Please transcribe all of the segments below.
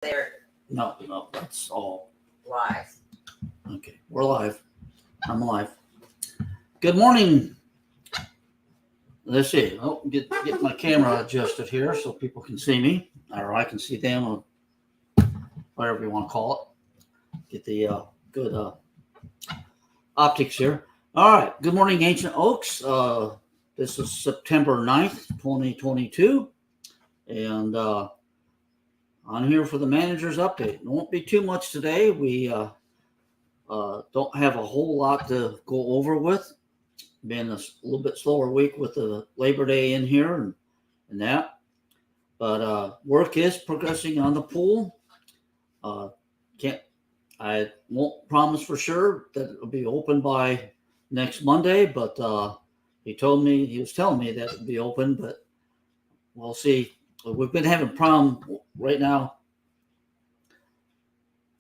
They're No, that's all. live. Okay, we're live. I'm live. Good morning. Let's see. Oh, get my camera adjusted here so people can see me, or I can see them, or whatever you want to call it. Get the good optics here. All right. Good morning, Ancient Oaks. This is September 9th, 2022, and I'm here for the manager's update. It won't be too much today. We don't have a whole lot to go over with. Been a little bit slower week with the Labor Day in here and that. But work is progressing on the pool. I won't promise for sure that it'll be open by next Monday, but he was telling me that it'll be open, but we'll see. We've been having a problem right now.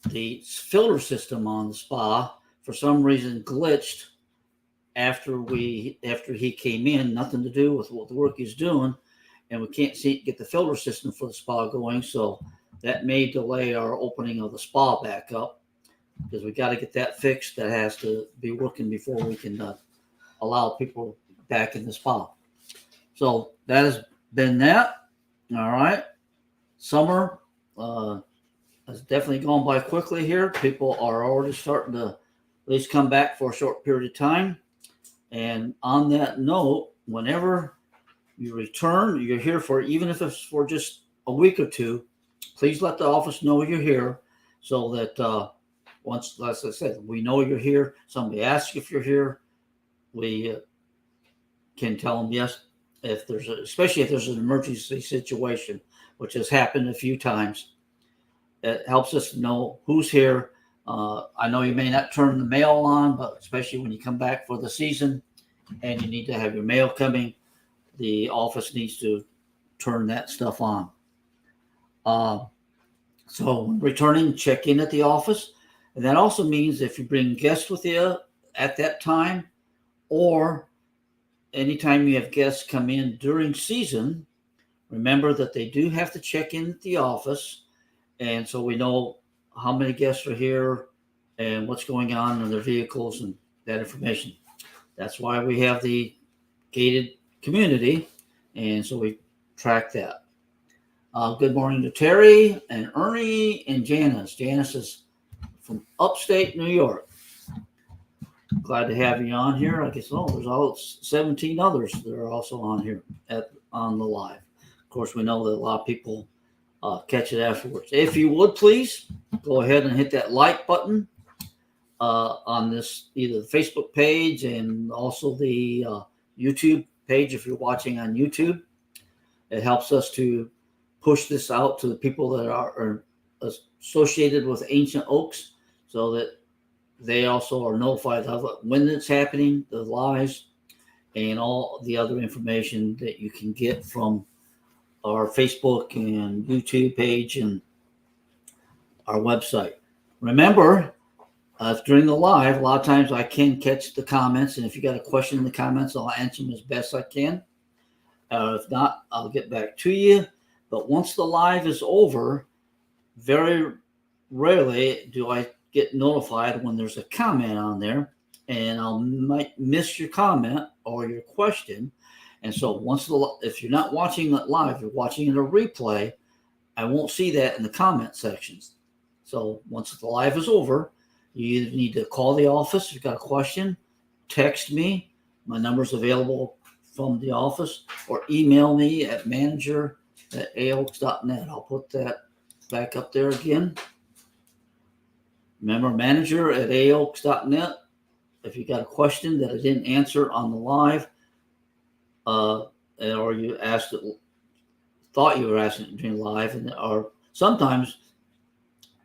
The filter system on the spa for some reason glitched after he came in. Nothing to do with what the work he's doing, and we can't get the filter system for the spa going, so that may delay our opening of the spa back up, because we got to get that fixed. That has to be working before we can allow people back in the spa. So that has been that. All right. Summer has definitely gone by quickly here. People are already starting to at least come back for a short period of time. And on that note, whenever you return, you're here for, even if it's for just a week or two, please let the office know you're here, so that once, as I said, we know you're here. Somebody asks if you're here, we can tell them yes. Especially if there's an emergency situation, which has happened a few times, it helps us know who's here. I know you may not turn the mail on, but especially when you come back for the season and you need to have your mail coming, the office needs to turn that stuff on. So when returning, check in at the office. And that also means if you bring guests with you at that time, or anytime you have guests come in during season, remember that they do have to check in at the office. And so we know how many guests are here and what's going on in their vehicles and that information. That's why we have the gated community, and so we track that. Good morning to Terry and Ernie and Janice. Janice is from upstate New York. Glad to have you on here. I guess there's all 17 others that are also on here on the live. Of course, we know that a lot of people catch it afterwards. If you would please go ahead and hit that like button on this, either the Facebook page and also the YouTube page if you're watching on YouTube. It helps us to push this out to the people that are associated with Ancient Oaks, so that they also are notified of it when it's happening, the lives, and all the other information that you can get from our Facebook and YouTube page and our website. Remember, during the live, a lot of times I can catch the comments, and if you got a question in the comments, I'll answer them as best I can. If not, I'll get back to you. But once the live is over, very rarely do I get notified when there's a comment on there, and I might miss your comment or your question. And so if you're not watching it live, you're watching it a replay, I won't see that in the comment sections. So once the live is over, you either need to call the office if you've got a question, text me. My number's available from the office, or email me at manager@aoaks.net. I'll put that back up there again. Remember, manager@aoaks.net. If you got a question that I didn't answer on the live, or you thought you were asking during live, or sometimes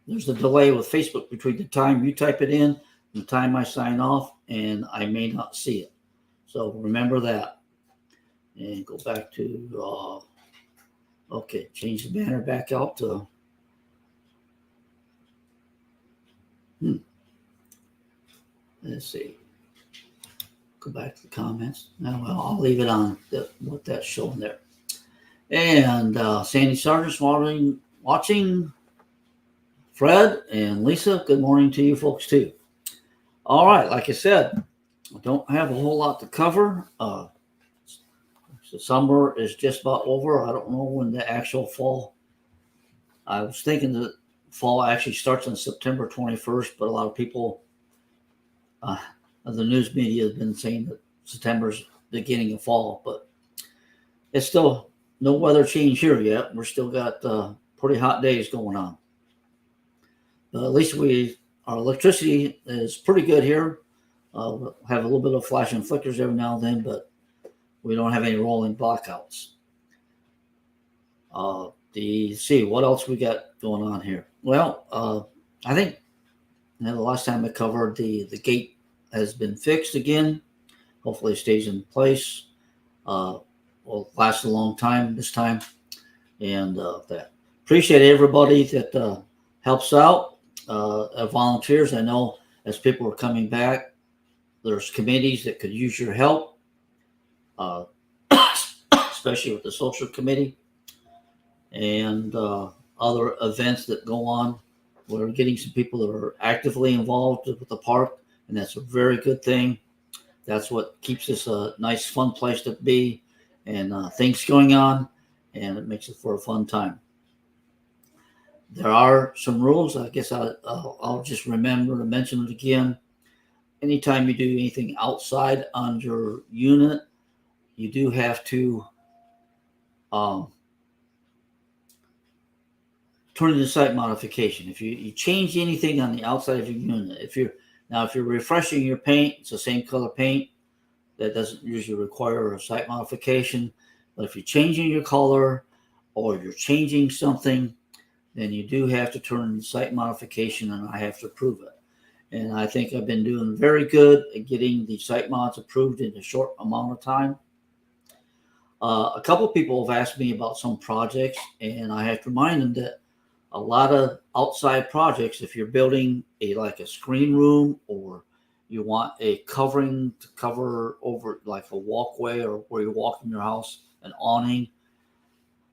there's a delay with Facebook between the time you type it in and the time I sign off, and I may not see it. So remember that. And go back to, change the banner back out to, let's see. Go back to the comments. Well, I'll leave it on what that's showing there. And Sandy Sargent's watching Fred and Lisa, good morning to you folks too. All right, like I said, I don't have a whole lot to cover. The summer is just about over. I don't know when the actual fall. I was thinking that fall actually starts on September 21st, but a lot of people, the news media has been saying that September's beginning of fall, but it's still no weather change here yet. We're still got pretty hot days going on. But at least our electricity is pretty good here. We'll have a little bit of flashing flickers every now and then, but we don't have any rolling blackouts. See what else we got going on here. Well, I think the last time I covered the gate has been fixed again. Hopefully it stays in place. Will last a long time this time. And that appreciate everybody that helps out. Volunteers. I know as people are coming back, there's committees that could use your help, especially with the social committee and other events that go on. We're getting some people that are actively involved with the park, and that's a very good thing. That's what keeps this a nice, fun place to be, and things going on, and it makes it for a fun time. There are some rules. I guess I'll just remember to mention it again. Anytime you do anything outside on your unit, you do have to turn in the site modification. If you change anything on the outside of your unit, if you're refreshing your paint, it's the same color paint. That doesn't usually require a site modification. But if you're changing your color or you're changing something, then you do have to turn in the site modification, and I have to approve it. And I think I've been doing very good at getting the site mods approved in a short amount of time. A couple of people have asked me about some projects, and I have to remind them that a lot of outside projects, if you're building like a screen room, or you want a covering to cover over like a walkway or where you walk in your house, an awning,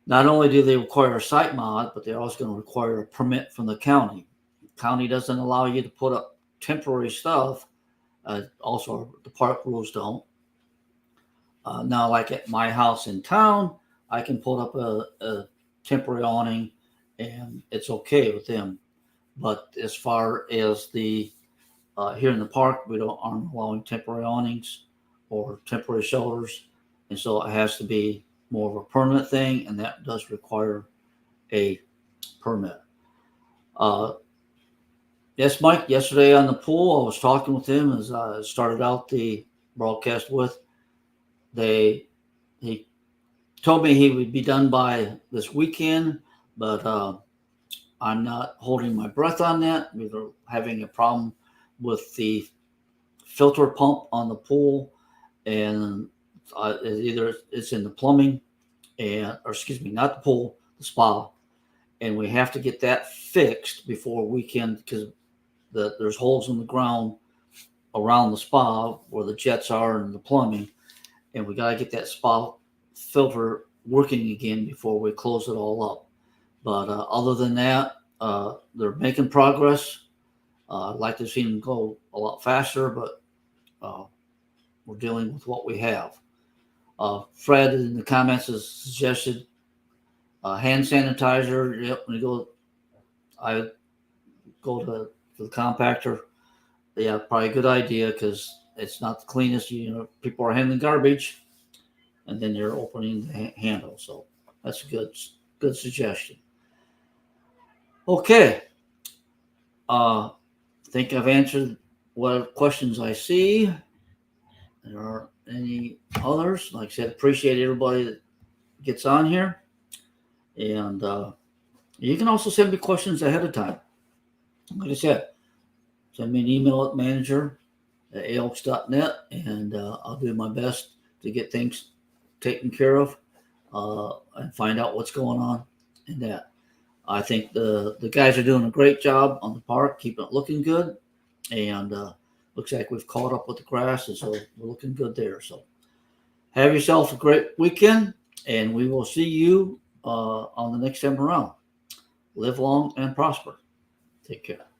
not only do they require a site mod, but they're also going to require a permit from the county. The county doesn't allow you to put up temporary stuff. Also, the park rules don't. Now, like at my house in town, I can put up a temporary awning, and it's okay with them. But as far as the here in the park, we aren't allowing temporary awnings or temporary shelters, and so it has to be more of a permanent thing, and that does require a permit. Yes, Mike, yesterday on the pool, I was talking with him as I started out the broadcast with. He told me he would be done by this weekend, but I'm not holding my breath on that. We're having a problem with the filter pump on the pool, and either it's in the plumbing, or excuse me, not the pool, the spa, and we have to get that fixed before we can, because there's holes in the ground around the spa where the jets are and the plumbing, and we got to get that spa filter working again before we close it all up. But other than that, they're making progress. I'd like to see them go a lot faster, but we're dealing with what we have. Fred in the comments has suggested hand sanitizer. Yep, when I go to the compactor. Yeah, probably a good idea, because it's not the cleanest. People are handling garbage, and then they're opening the handle. So that's a good suggestion. Okay. I think I've answered what questions I see. There are any others? Like I said, appreciate everybody that gets on here. And you can also send me questions ahead of time. Like I said, send me an email at manager@aox.net, and I'll do my best to get things taken care of and find out what's going on in that. I think the guys are doing a great job on the park, keeping it looking good, and looks like we've caught up with the grass, and so we're looking good there. So have yourself a great weekend, and we will see you on the next time around. Live long and prosper. Take care.